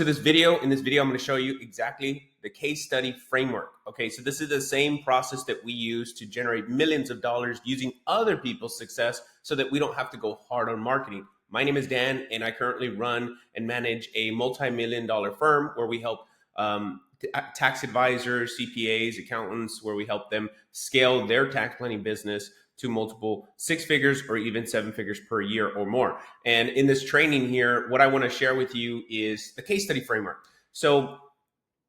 to this video. In this video, I'm going to show you exactly the case study framework. Okay, so this is the same process that we use to generate millions of dollars using other people's success so that we don't have to go hard on marketing. My name is Dan, and I currently run and manage a multi-million-dollar firm where we help tax advisors, CPAs, accountants, where we help them scale their tax planning business to multiple 6 figures or even 7 figures per year or more. And in this training here, what I want to share with you is the case study framework. So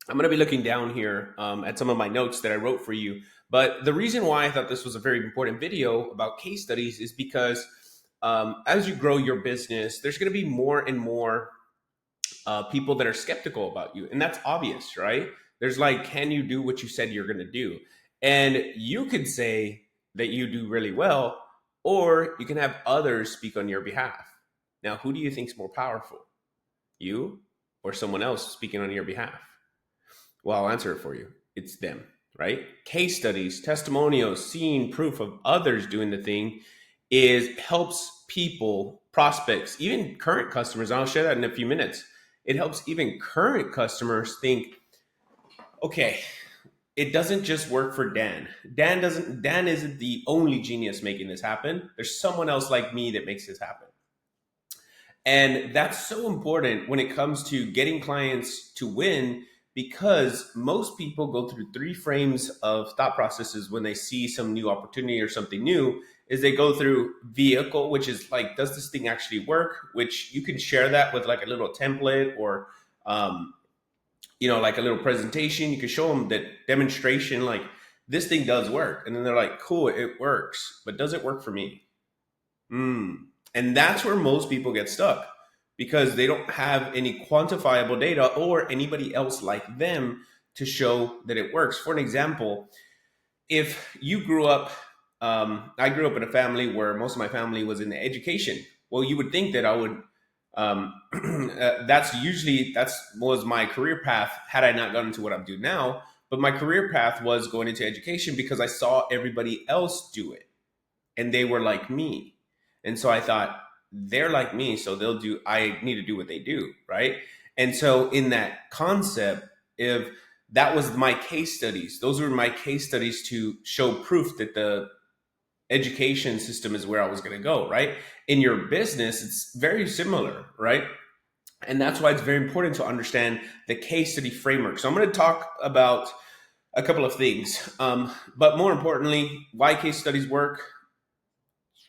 I'm going to be looking down here at some of my notes that I wrote for you. But the reason why I thought this was a very important video about case studies is because as you grow your business, there's going to be more and more people that are skeptical about you. And that's obvious, right? There's like, can you do what you said you're going to do? And you could say that you do really well, or you can have others speak on your behalf. Now, who do you think is more powerful? You or someone else speaking on your behalf? Well, I'll answer it for you. It's them, right? Case studies, testimonials, seeing proof of others doing the thing helps people, prospects, even current customers. I'll share that in a few minutes. It helps even current customers think, okay, it doesn't just work for Dan. Dan isn't the only genius making this happen. There's someone else like me that makes this happen. And that's so important when it comes to getting clients to win, because most people go through 3 frames of thought processes when they see some new opportunity or something new. Is they go through vehicle, which is like, does this thing actually work? Which you can share that with like a little template or, like a little presentation. You can show them that demonstration, like this thing does work. And then they're like, cool, it works, but does it work for me? And that's where most people get stuck, because they don't have any quantifiable data or anybody else like them to show that it works. For an example, if you grew up, I grew up in a family where most of my family was in the education. Well, you would think that I would, that was my career path had I not gotten into what I'm doing now. But my career path was going into education because I saw everybody else do it and they were like me. And so I thought, they're like me, so I need to do what they do, right? And so in that concept, if that was my case studies, those were my case studies to show proof that the education system is where I was going to go, right? In your business, it's very similar, right? And that's why it's very important to understand the case study framework. So I'm going to talk about a couple of things, but more importantly, why case studies work.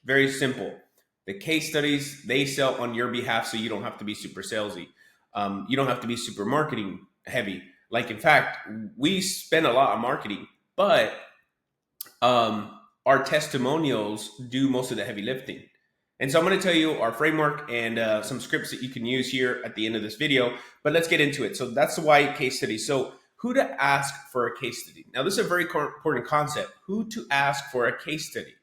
Very simple. The case studies, they sell on your behalf, so you don't have to be super salesy. You don't have to be super marketing heavy. Like, in fact, we spend a lot on marketing, but our testimonials do most of the heavy lifting. And so I'm going to tell you our framework and some scripts that you can use here at the end of this video, but let's get into it. So that's the why case study. So who to ask for a case study. Now, this is a very important concept, who to ask for a case study.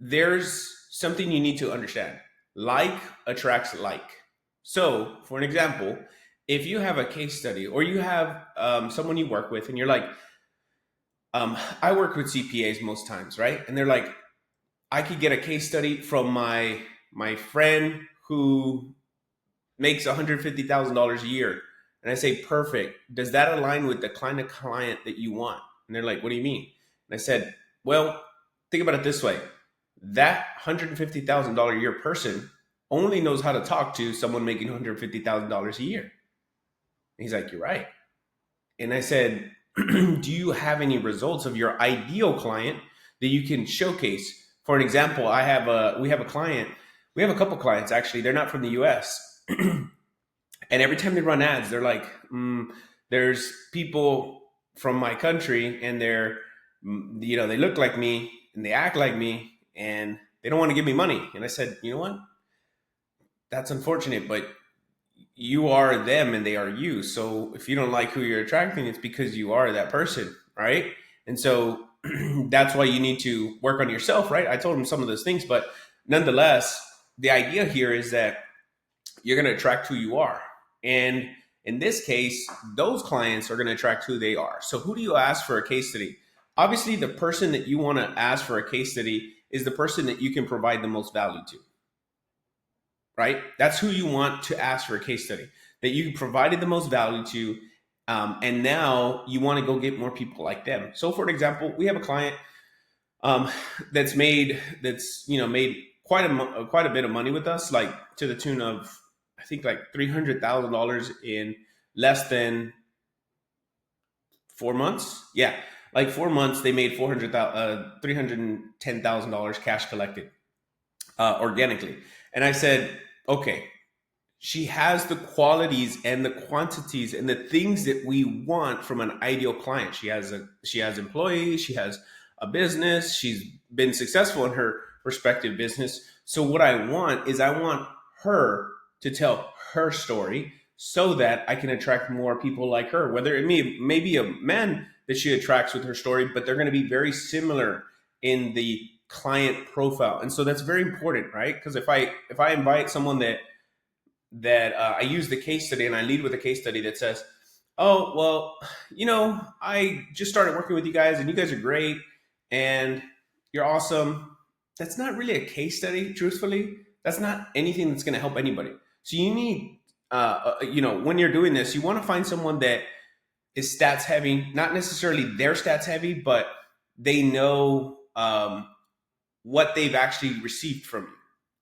There's something you need to understand. Like attracts like. So for an example, if you have a case study or you have someone you work with and you're like, I work with CPAs most times, right? And they're like, I could get a case study from my friend who makes $150,000 a year. And I say, perfect. Does that align with the kind of client that you want? And they're like, what do you mean? And I said, well, think about it this way. That $150,000 a year person only knows how to talk to someone making $150,000 a year. And he's like, you're right. And I said, do you have any results of your ideal client that you can showcase? For an example, we have a client. We have a couple clients, actually. They're not from the US. And every time they run ads, they're like, there's people from my country and they look like me and they act like me and they don't want to give me money. And I said, you know what? That's unfortunate, but you are them and they are you. So if you don't like who you're attracting, it's because you are that person, right? And so that's why you need to work on yourself, right? I told him some of those things, but nonetheless, the idea here is that you're going to attract who you are. And in this case, those clients are going to attract who they are. So who do you ask for a case study? Obviously, the person that you want to ask for a case study is the person that you can provide the most value to, right? That's who you want to ask for a case study. that you provided the most value to, and now you want to go get more people like them. So, for example, we have a client um, that's made quite a bit of money with us, like to the tune of I think like $300,000 in less than 4 months. Yeah, like 4 months they made $310,000 cash collected organically. And I said, okay, she has the qualities and the quantities and the things that we want from an ideal client. She has employees, she has a business, she's been successful in her respective business. So what I want her to tell her story so that I can attract more people like her. Whether it may be a man that she attracts with her story, but they're going to be very similar in the client profile. And so that's very important, right? Because if I invite someone that I use the case study and I lead with a case study that says, oh, well, I just started working with you guys and you guys are great and you're awesome. That's not really a case study, truthfully. That's not anything that's going to help anybody. So you need, when you're doing this, you want to find someone that is stats heavy, not necessarily their stats heavy, but they know what they've actually received from you,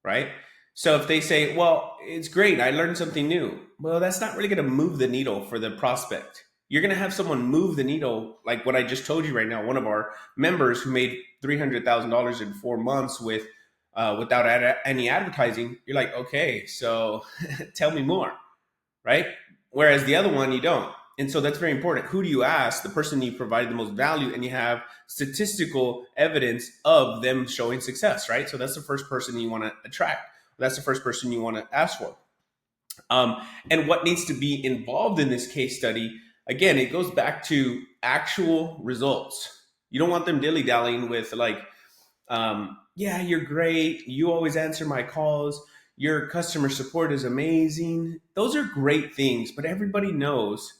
right? So if they say, well, it's great, I learned something new, well, that's not really going to move the needle for the prospect. You're going to have someone move the needle, like what I just told you right now. One of our members who made $300,000 in 4 months without any advertising. You're like, okay, so tell me more, right? Whereas the other one, you don't. And so that's very important. Who do you ask? The person you provide the most value, and you have statistical evidence of them showing success, right? So that's the first person you want to attract. That's the first person you want to ask for. And what needs to be involved in this case study, again, it goes back to actual results. You don't want them dilly-dallying with like, yeah, you're great. You always answer my calls. Your customer support is amazing. Those are great things, but everybody knows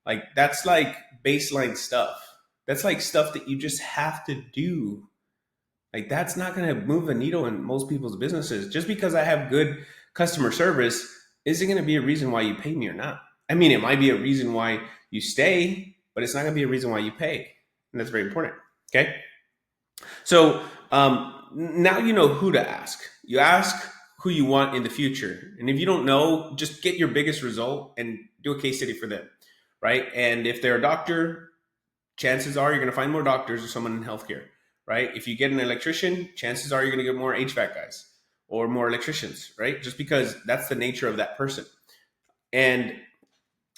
like that's like baseline stuff. That's like stuff that you just have to do. Like that's not going to move the needle in most people's businesses. Just because I have good customer service isn't going to be a reason why you pay me or not. I mean, it might be a reason why you stay, but it's not going to be a reason why you pay. And that's very important. Okay. So now you know who to ask. You ask who you want in the future. And if you don't know, just get your biggest result and do a case study for them. Right. And if they're a doctor, chances are you're going to find more doctors or someone in healthcare. Right? If you get an electrician, chances are you're going to get more HVAC guys or more electricians, right? Just because that's the nature of that person. And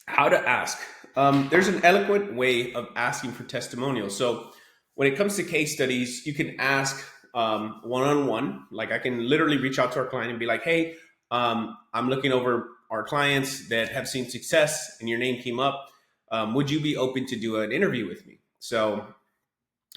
how to ask. There's an eloquent way of asking for testimonials. So when it comes to case studies, you can ask one-on-one. Like I can literally reach out to our client and be like, hey, I'm looking over our clients that have seen success and your name came up. Would you be open to do an interview with me? So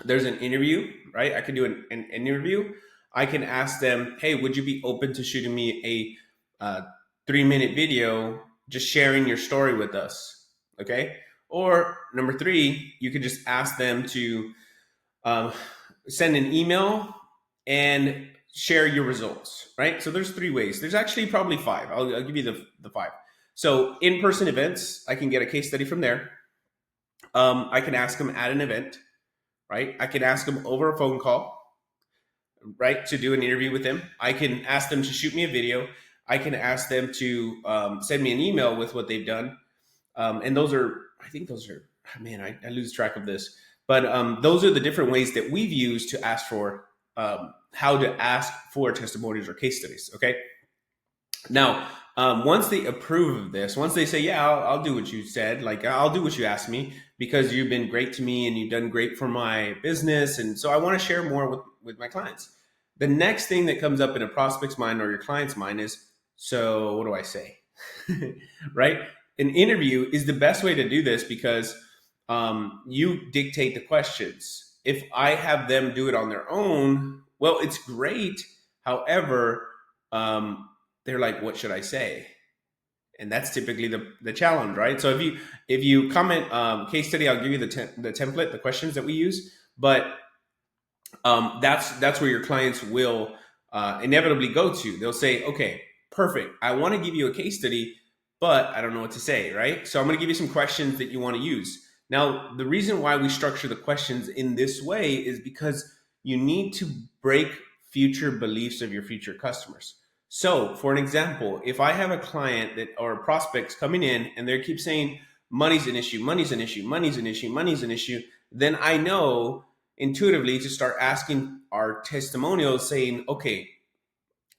there's an interview, right? I can do an interview. I can ask them, hey, would you be open to shooting me a 3-minute video just sharing your story with us? Okay. Or number 3, you could just ask them to send an email and share your results, right? So there's 3 ways. There's actually probably 5. I'll give you the 5. So in-person events, I can get a case study from there. I can ask them at an event. Right? I can ask them over a phone call, right? To do an interview with them. I can ask them to shoot me a video. I can ask them to send me an email with what they've done. And those are, man, I lose track of this. But those are the different ways that we've used to ask for, how to ask for testimonials or case studies. Okay. Now, once they approve of this, once they say, yeah, I'll do what you said, like I'll do what you asked me because you've been great to me and you've done great for my business. And so I want to share more with my clients. The next thing that comes up in a prospect's mind or your client's mind is, so what do I say? Right? An interview is the best way to do this because you dictate the questions. If I have them do it on their own, well, it's great. However, they're like, what should I say? And that's typically the challenge, right? So if you comment case study, I'll give you the template, the questions that we use. But that's where your clients will inevitably go to. They'll say, okay, perfect. I want to give you a case study, but I don't know what to say, right? So I'm going to give you some questions that you want to use. Now, the reason why we structure the questions in this way is because you need to break future beliefs of your future customers. So, for an example, if I have a client that or prospects coming in and they keep saying money's an issue, money's an issue, money's an issue, money's an issue, then I know intuitively to start asking our testimonials saying, okay,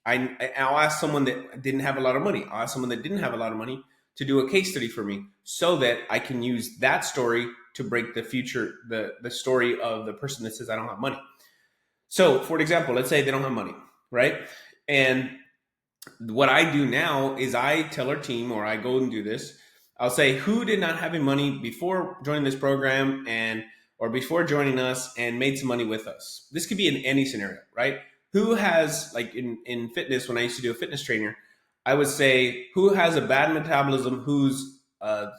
I'll ask someone that didn't have a lot of money. I'll ask someone that didn't have a lot of money to do a case study for me so that I can use that story to break the story of the person that says I don't have money. So, for example, let's say they don't have money, right? And what I do now is I tell our team, or I go and do this. I'll say, who did not have any money before joining this program or before joining us and made some money with us? This could be in any scenario, right? Who has, like in fitness, when I used to do a fitness trainer, I would say, who has a bad metabolism, who's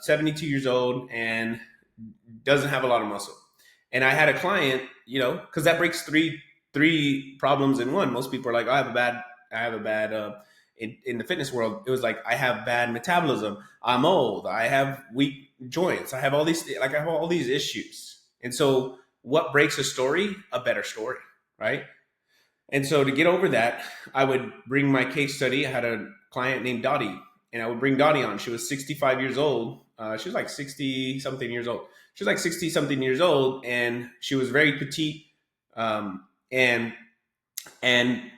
72 years old and doesn't have a lot of muscle? And I had a client, because that breaks three problems in one. Most people are like, I have a bad in the fitness world. It was like, I have bad metabolism, I'm old, I have weak joints, I have all these issues. And so what breaks a story? A better story, right? And so to get over that, I would bring my case study. I had a client named Dottie, and I would bring Dottie on. She was 65 years old. She was like 60 something years old. She was like 60 something years old, and she was very petite. And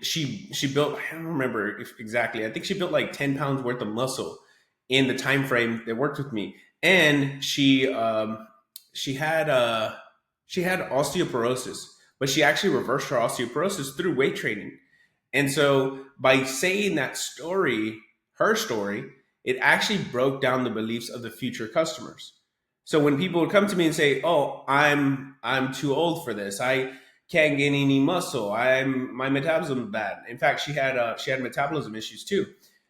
she built, I don't remember exactly, I think she built like 10 pounds worth of muscle in the time frame that worked with me. And she had osteoporosis, but she actually reversed her osteoporosis through weight training. And so by saying that story, her story, it actually broke down the beliefs of the future customers. So when people would come to me and say, "Oh, I'm too old for this. I can't gain any muscle. My metabolism is bad." In fact, she had metabolism issues too.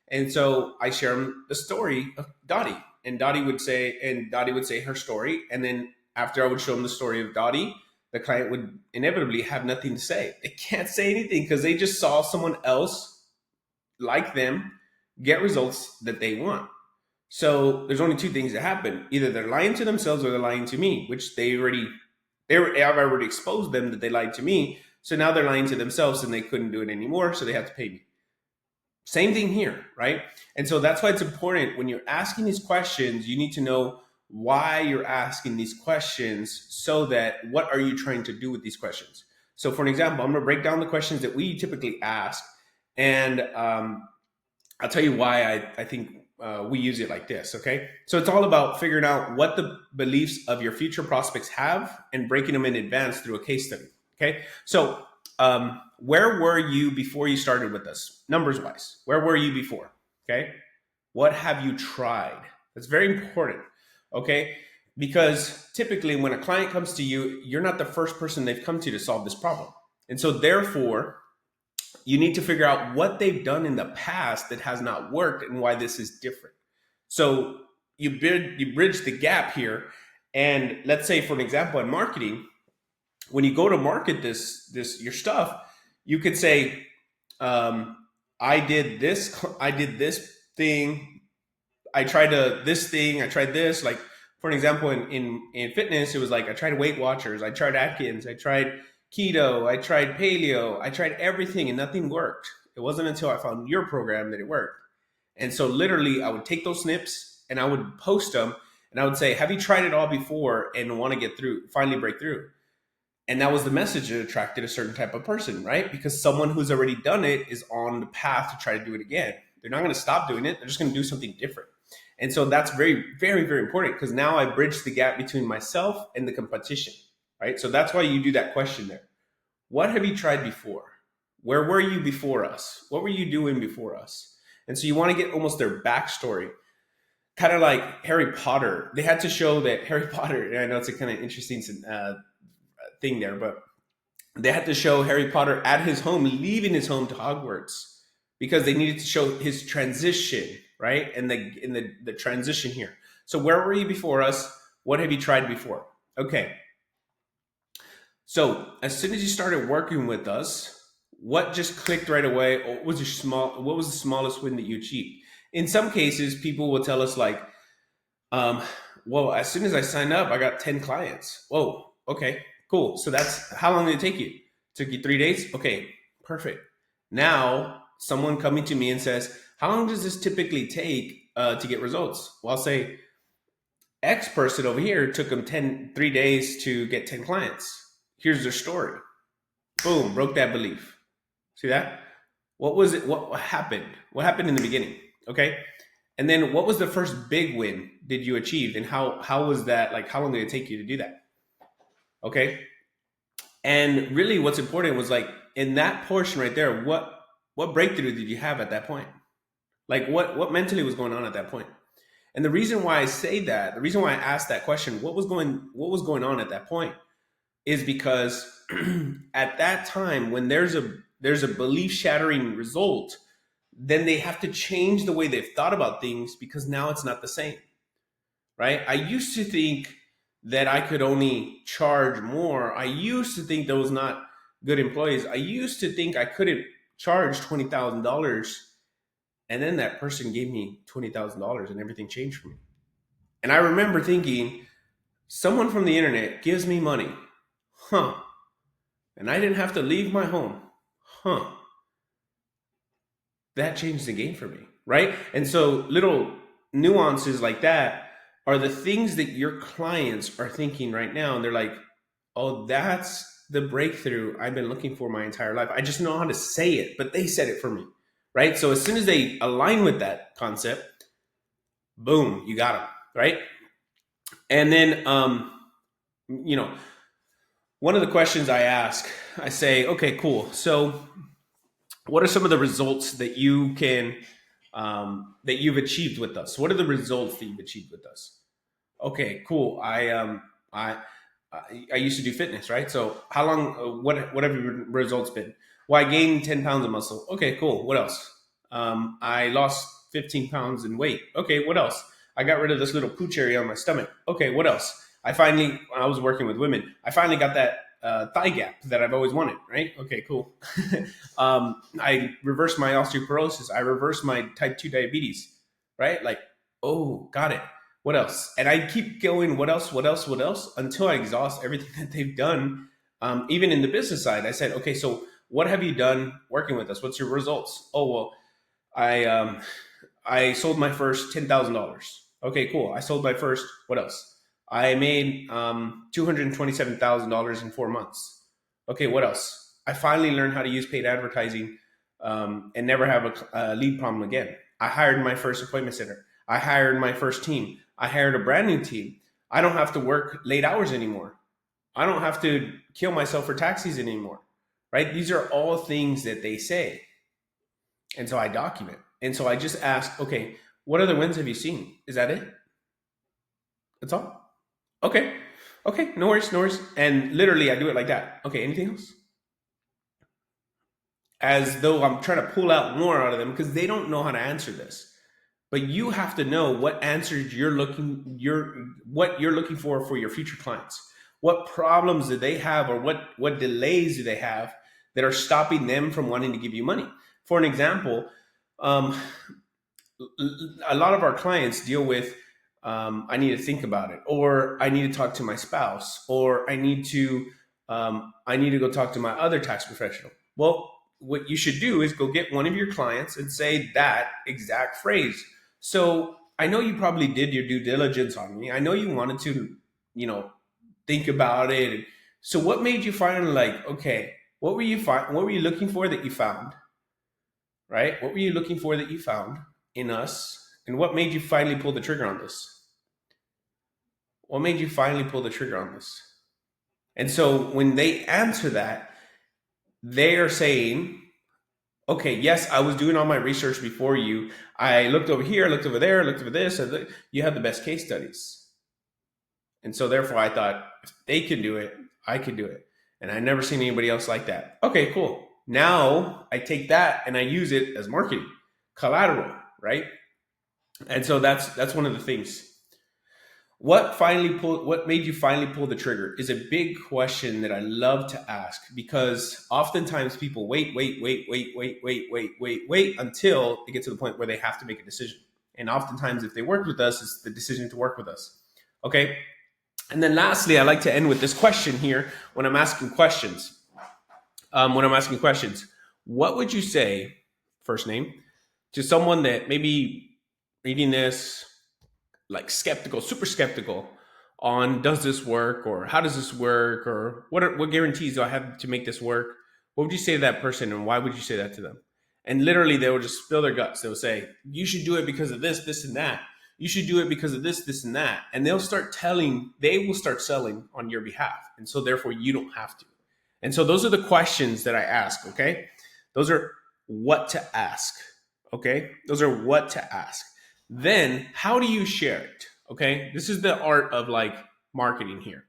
And so I share them the story of Dottie, and Dottie would say her story, and then after I would show them the story of Dottie, the client would inevitably have nothing to say. They can't say anything because they just saw someone else like them get results that they want. So there's only two things that happen. Either they're lying to themselves or they're lying to me, which I've already exposed them that they lied to me. So now they're lying to themselves and they couldn't do it anymore. So they have to pay me. Same thing here, right? And so that's why it's important when you're asking these questions, you need to know why you're asking these questions so that what are you trying to do with these questions? So for an example, I'm going to break down the questions that we typically ask. And I'll tell you why I think we use it like this, okay? So it's all about figuring out what the beliefs of your future prospects have and breaking them in advance through a case study, okay? So where were you before you started with us, numbers wise? Where were you before, okay? What have you tried? That's very important, okay? Because typically when a client comes to you, you're not the first person they've come to solve this problem. And so therefore, you need to figure out what they've done in the past that has not worked and why this is different. So you bridge the gap here. And let's say, for an example, in marketing, when you go to market your stuff, you could say, I did this thing, I tried this thing, I tried this. Like, for an example, in fitness, it was like, I tried Weight Watchers, I tried Atkins, I tried keto, I tried paleo, I tried everything and nothing worked. It wasn't until I found your program that it worked. And so literally I would take those snips and I would post them and I would say, have you tried it all before and want to finally break through? And that was the message that attracted a certain type of person, right? Because someone who's already done it is on the path to try to do it again. They're not going to stop doing it. They're just going to do something different. And so that's very, very, very important because now I bridge the gap between myself and the competition, right? So that's why you do that question there. What have you tried before? Where were you before us? What were you doing before us? And so you want to get almost their backstory, kind of like Harry Potter. They had to show that Harry Potter, I know it's a kind of interesting thing there, but they had to show Harry Potter at his home, leaving his home to Hogwarts, because they needed to show his transition, right? And the transition here. So where were you before us? What have you tried before? Okay. So as soon as you started working with us, what just clicked right away? What was the smallest win that you achieved? In some cases, people will tell us like, um, well, as soon as I signed up, I got 10 clients. Whoa, okay, cool. So that's how long did it take you? Took you 3 days? Okay, perfect. Now, someone coming to me and says, how long does this typically take to get results? Well, I'll say, X person over here took them 3 days to get 10 clients. Here's their story. Boom, broke that belief. See that? What was it? What happened? What happened in the beginning? Okay. And then what was the first big win did you achieve? And how was that? Like, how long did it take you to do that? Okay. And really what's important was like in that portion right there, what breakthrough did you have at that point? Like what mentally was going on at that point? And the reason why I say that, the reason why I asked that question, what was going on at that point is because at that time when there's a belief shattering result, then they have to change the way they've thought about things because now it's not the same. Right? I used to think that I could only charge more. I used to think those not good employees. I used to think I couldn't charge $20,000. And then that person gave me $20,000 and everything changed for me. And I remember thinking, someone from the internet gives me money. Huh. And I didn't have to leave my home. Huh. That changed the game for me. Right? And so little nuances like that are the things that your clients are thinking right now. And they're like, oh, that's the breakthrough I've been looking for my entire life. I just know how to say it, but they said it for me. Right? So as soon as they align with that concept, boom, you got them. Right? And then, one of the questions I ask, I say, okay, cool. So what are some of the results that you can that you've achieved with us? What are the results that you've achieved with us? Okay, cool. I used to do fitness, right? So how long? What have your results been? Well, I gained 10 pounds of muscle. Okay, cool. What else? I lost 15 pounds in weight. Okay, what else? I got rid of this little pooch area on my stomach. Okay, what else? I was working with women. I finally got that thigh gap that I've always wanted, right? Okay, cool. I reversed my osteoporosis. I reversed my type 2 diabetes, right? Like, oh, got it. What else? And I keep going, what else, what else, what else, until I exhaust everything that they've done. Even in the business side, I said, okay, so what have you done working with us? What's your results? Oh, well, I sold my first $10,000. Okay, cool. I sold my first, what else? I made $227,000 in 4 months. Okay, what else? I finally learned how to use paid advertising and never have a lead problem again. I hired my first appointment center. I hired my first team. I hired a brand new team. I don't have to work late hours anymore. I don't have to kill myself for taxis anymore, right? These are all things that they say. And so I document. And so I just ask, okay, what other wins have you seen? Is that it? That's all? Okay. Okay. No worries. No worries. And literally I do it like that. Okay. Anything else? As though I'm trying to pull out more out of them because they don't know how to answer this. But you have to know what answers what you're looking for your future clients. What problems do they have, or what delays do they have that are stopping them from wanting to give you money? For an example, a lot of our clients deal with I need to think about it, or I need to talk to my spouse, or I need to go talk to my other tax professional. Well, what you should do is go get one of your clients and say that exact phrase. So I know you probably did your due diligence on me. I know you wanted to, think about it. So what made you finally like, okay, what were you looking for that you found? Right? What were you looking for that you found in us? And what made you finally pull the trigger on this? What made you finally pull the trigger on this? And so when they answer that, they are saying, okay, yes, I was doing all my research before you. I looked over here, looked over there, looked over this. You have the best case studies. And so therefore I thought, if they can do it, I can do it. And I never seen anybody else like that. Okay, cool. Now I take that and I use it as marketing collateral, right? And so that's one of the things. What made you finally pull the trigger is a big question that I love to ask, because oftentimes people wait until they get to the point where they have to make a decision. And oftentimes, if they worked with us, it's the decision to work with us. Okay. And then lastly, I like to end with this question here when I'm asking questions. What would you say, first name, to someone that maybe reading this, like skeptical, super skeptical on does this work, or how does this work, or what guarantees do I have to make this work? What would you say to that person, and why would you say that to them? And literally, they will just spill their guts. They'll say, you should do it because of this, this, and that. You should do it because of this, this, and that. And they will start selling on your behalf. And so therefore you don't have to. And so those are the questions that I ask, okay? Those are what to ask, okay? Those are what to ask. Then how do you share it, okay? This is the art of like marketing here.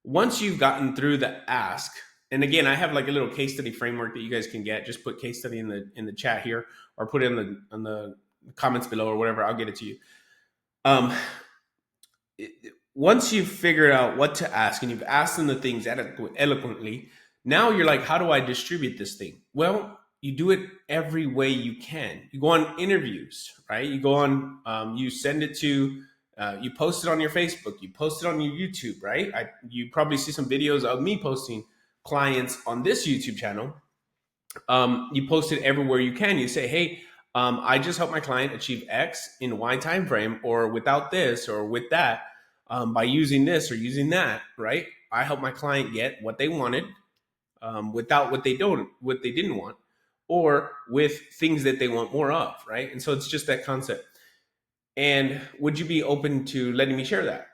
Once you've gotten through the ask, and again, I have like a little case study framework that you guys can get. Just put case study in the chat here, or put it in the comments below, or whatever. I'll get it to you. Once you've figured out what to ask and you've asked them the things eloquently, now you're like, how do I distribute this thing? Well, you do it every way you can. You go on interviews, right? You go on, you send it to, you post it on your Facebook, you post it on your YouTube, right? You probably see some videos of me posting clients on this YouTube channel. You post it everywhere you can. You say, hey, I just helped my client achieve X in Y time frame, or without this or with that, by using this or using that, right? I helped my client get what they wanted, without what they didn't want, or with things that they want more of, right? And so it's just that concept. And would you be open to letting me share that?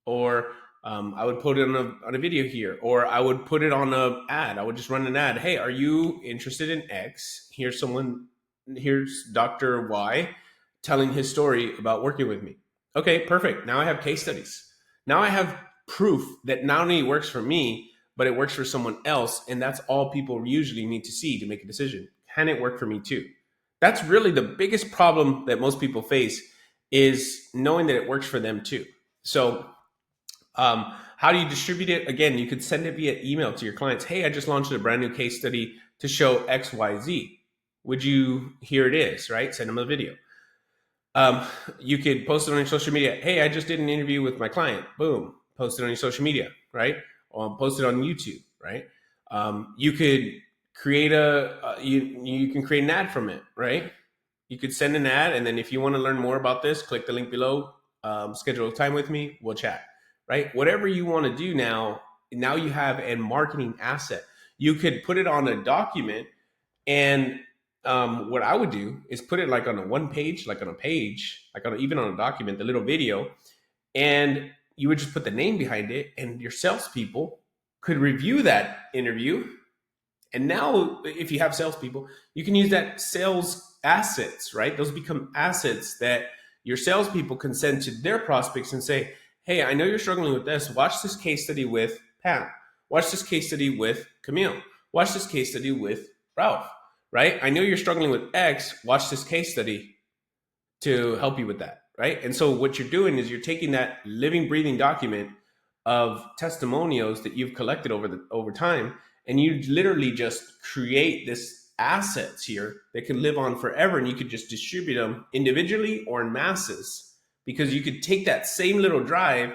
Or I would put it on a video here, or I would put it on an ad. I would just run an ad. Hey, are you interested in X? Here's Dr. Y telling his story about working with me. Okay, perfect. Now I have case studies. Now I have proof that not only works for me, but it works for someone else. And that's all people usually need to see to make a decision. Can it work for me too? That's really the biggest problem that most people face, is knowing that it works for them too. So how do you distribute it? Again, you could send it via email to your clients. Hey, I just launched a brand new case study to show X, Y, Z. Would you, here it is, right? Send them a video. You could post it on your social media. Hey, I just did an interview with my client. Boom. Post it on your social media, right? Post it on YouTube, right? You could create you can create an ad from it, right? You could send an ad, and then if you want to learn more about this, click the link below, schedule a time with me, we'll chat, right? Whatever you want to do now you have a marketing asset. You could put it on a document, and what I would do is put it like on a one page, like on a page, like even on a document, the little video, and you would just put the name behind it, and your salespeople could review that interview. And now, if you have salespeople, you can use that sales assets, right? Those become assets that your salespeople can send to their prospects and say, hey, I know you're struggling with this. Watch this case study with Pam. Watch this case study with Camille. Watch this case study with Ralph, right? I know you're struggling with X. Watch this case study to help you with that, right? And so what you're doing is you're taking that living, breathing document of testimonials that you've collected over time, and you literally just create this assets here that can live on forever, and you could just distribute them individually or in masses, because you could take that same little drive,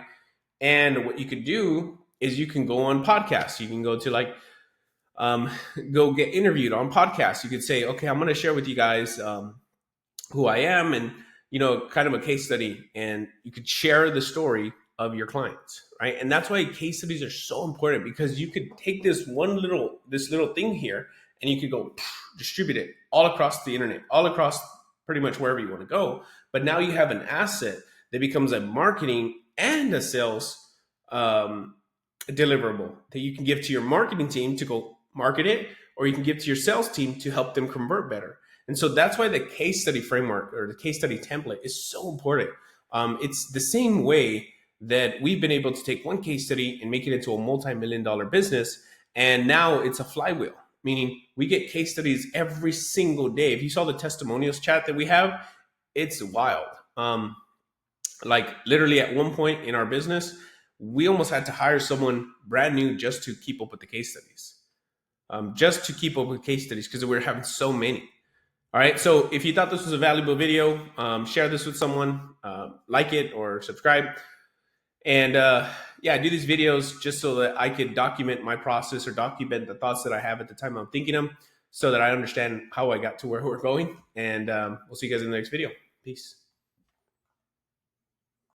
and what you could do is you can go on podcasts. You can go to go get interviewed on podcasts. You could say, okay, I'm going to share with you guys who I am, and kind of a case study, and you could share the story of your clients, right? And that's why case studies are so important, because you could take this little thing here, and you could go distribute it all across the internet, all across pretty much wherever you want to go. But now you have an asset that becomes a marketing and a sales deliverable that you can give to your marketing team to go market it, or you can give to your sales team to help them convert better. And so that's why the case study framework, or the case study template, is so important. It's the same way that we've been able to take one case study and make it into a multi-million-dollar business. And now it's a flywheel, meaning we get case studies every single day. If you saw the testimonials chat that we have, it's wild. Like literally at one point in our business, we almost had to hire someone brand new just to keep up with the case studies, because we were having so many. All right. So if you thought this was a valuable video, share this with someone, like it or subscribe. And yeah, I do these videos just so that I could document my process or document the thoughts that I have at the time I'm thinking them so that I understand how I got to where we're going. And we'll see you guys in the next video. Peace.